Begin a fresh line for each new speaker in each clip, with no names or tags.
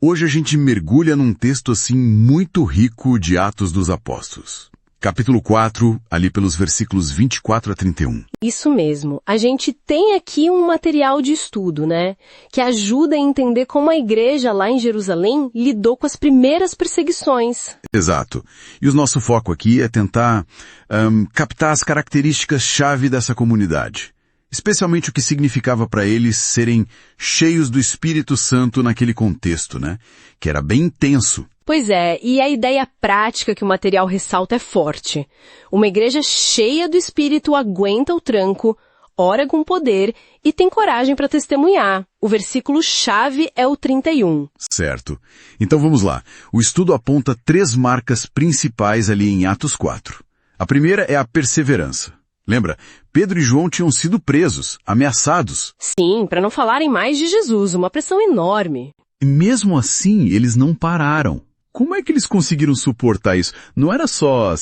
Hoje a gente mergulha num texto assim muito rico de Atos dos Apóstolos. Capítulo 4, ali pelos versículos 24 a 31.
Isso mesmo. A gente tem aqui um material de estudo, né? Que ajuda a entender como a igreja lá em Jerusalém lidou com as primeiras perseguições.
Exato. E o nosso foco aqui é tentar captar as características-chave dessa comunidade. Especialmente o que significava para eles serem cheios do Espírito Santo naquele contexto, né? Que era bem intenso.
Pois é, e a ideia prática que o material ressalta é forte. Uma igreja cheia do Espírito aguenta o tranco, ora com poder e tem coragem para testemunhar. O versículo-chave é o 31.
Certo. Então vamos lá. O estudo aponta 3 marcas principais ali em Atos 4. A primeira é a perseverança. Lembra? Pedro e João tinham sido presos, ameaçados.
Sim, para não falarem mais de Jesus, uma pressão enorme.
E mesmo assim, eles não pararam. Como é que eles conseguiram suportar isso? Não era só,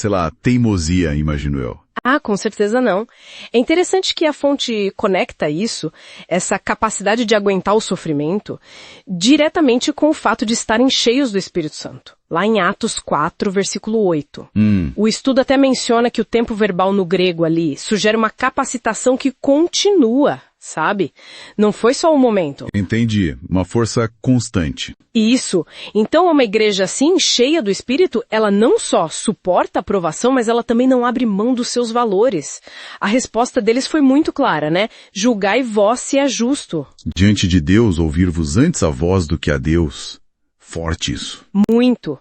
teimosia, imagino eu.
Ah, com certeza não. É interessante que a fonte conecta isso, essa capacidade de aguentar o sofrimento, diretamente com o fato de estarem cheios do Espírito Santo. Lá em Atos 4, versículo 8. O estudo até menciona que o tempo verbal no grego ali sugere uma capacitação que continua, sabe? Não foi só um momento.
Entendi. Uma força constante.
Isso. Então, uma igreja assim, cheia do Espírito, ela não só suporta a provação, mas ela também não abre mão dos seus valores. A resposta deles foi muito clara, né? Julgai vós se é justo.
Diante de Deus, ouvir-vos antes a voz do que a Deus. Forte isso.
Muito.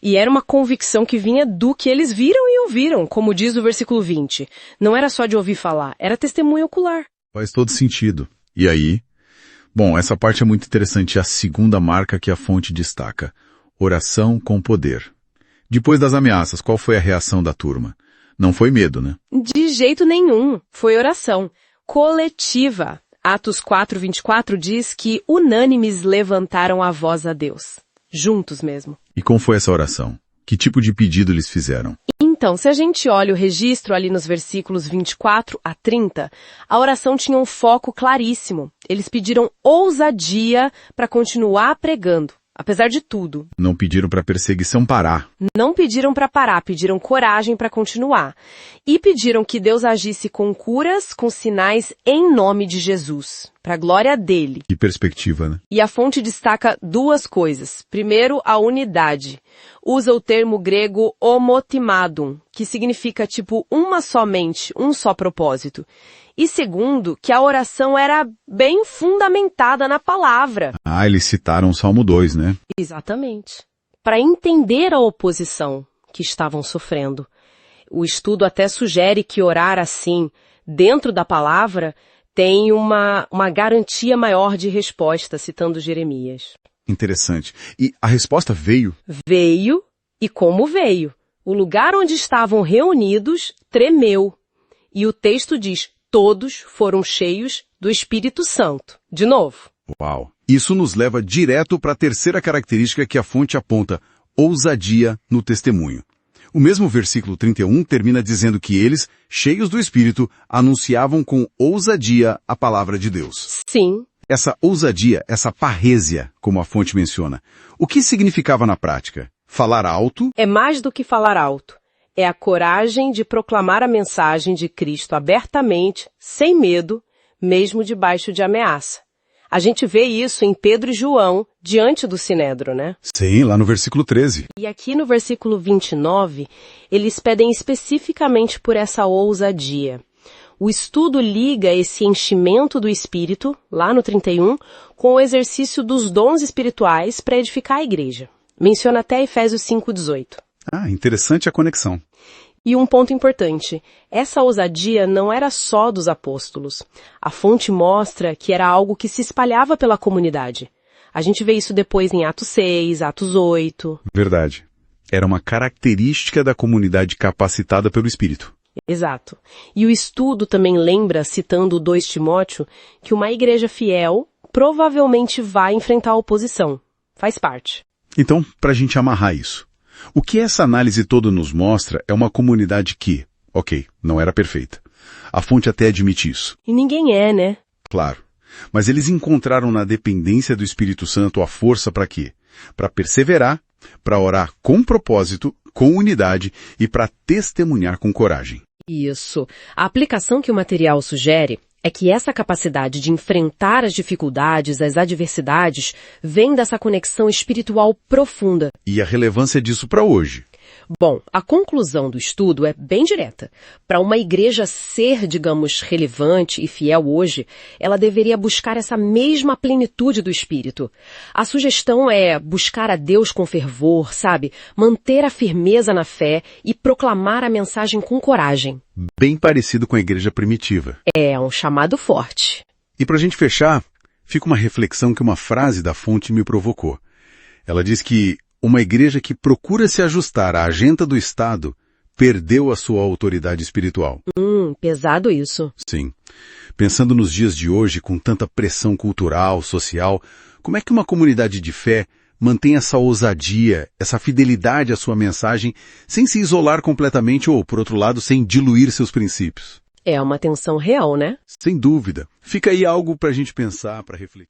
E era uma convicção que vinha do que eles viram e ouviram, como diz o versículo 20. Não era só de ouvir falar, era testemunho ocular.
Faz todo sentido. E aí? Bom, essa parte é muito interessante, a segunda marca que a fonte destaca. Oração com poder. Depois das ameaças, qual foi a reação da turma? Não foi medo, né?
De jeito nenhum. Foi oração. Coletiva. Atos 4, 24 diz que unânimes levantaram a voz a Deus. Juntos mesmo.
E como foi essa oração? Que tipo de pedido eles fizeram?
Então, se a gente olha o registro ali nos versículos 24 a 30, a oração tinha um foco claríssimo. Eles pediram ousadia para continuar pregando, apesar de tudo.
Não pediram para a perseguição parar.
Não pediram para parar, pediram coragem para continuar. E pediram que Deus agisse com curas, com sinais em nome de Jesus, para a glória dele.
Que perspectiva, né?
E a fonte destaca 2 coisas. Primeiro, a unidade. Usa o termo grego homotimadum, que significa uma só mente, um só propósito. E segundo, que a oração era bem fundamentada na palavra.
Ah, eles citaram o Salmo 2, né?
Exatamente. Para entender a oposição que estavam sofrendo. O estudo até sugere que orar assim, dentro da palavra, tem uma garantia maior de resposta, citando Jeremias.
Interessante. E a resposta veio?
Veio, e como veio? O lugar onde estavam reunidos tremeu. E o texto diz, todos foram cheios do Espírito Santo. De novo.
Uau! Isso nos leva direto para a terceira característica que a fonte aponta, ousadia no testemunho. O mesmo versículo 31 termina dizendo que eles, cheios do Espírito, anunciavam com ousadia a palavra de Deus.
Sim.
Essa ousadia, essa parrésia, como a fonte menciona, o que significava na prática? Falar alto?
É mais do que falar alto. É a coragem de proclamar a mensagem de Cristo abertamente, sem medo, mesmo debaixo de ameaça. A gente vê isso em Pedro e João, diante do Sinédrio, né?
Sim, lá no versículo 13.
E aqui no versículo 29, eles pedem especificamente por essa ousadia. O estudo liga esse enchimento do Espírito, lá no 31, com o exercício dos dons espirituais para edificar a igreja. Menciona até Efésios 5:18.
Ah, interessante a conexão.
E um ponto importante, essa ousadia não era só dos apóstolos. A fonte mostra que era algo que se espalhava pela comunidade. A gente vê isso depois em Atos 6, Atos 8.
Verdade. Era uma característica da comunidade capacitada pelo Espírito.
Exato. E o estudo também lembra, citando o 2 Timóteo, que uma igreja fiel provavelmente vai enfrentar oposição. Faz parte.
Então, para a gente amarrar isso, o que essa análise toda nos mostra é uma comunidade que, não era perfeita. A fonte até admite isso.
E ninguém é, né?
Claro. Mas eles encontraram na dependência do Espírito Santo a força para quê? para perseverar, para orar com propósito, com unidade e para testemunhar com coragem.
Isso. A aplicação que o material sugere é que essa capacidade de enfrentar as dificuldades, as adversidades, vem dessa conexão espiritual profunda.
E a relevância disso para hoje?
Bom, a conclusão do estudo é bem direta. Para uma igreja ser, digamos, relevante e fiel hoje, ela deveria buscar essa mesma plenitude do Espírito. A sugestão é buscar a Deus com fervor, sabe? Manter a firmeza na fé e proclamar a mensagem com coragem.
Bem parecido com a igreja primitiva.
É um chamado forte.
E para a gente fechar, fica uma reflexão que uma frase da fonte me provocou. Ela diz que uma igreja que procura se ajustar à agenda do Estado perdeu a sua autoridade espiritual.
Pesado isso.
Sim. Pensando nos dias de hoje, com tanta pressão cultural, social, como é que uma comunidade de fé mantém essa ousadia, essa fidelidade à sua mensagem, sem se isolar completamente ou, por outro lado, sem diluir seus princípios?
É uma tensão real, né?
Sem dúvida. Fica aí algo para a gente pensar, para refletir.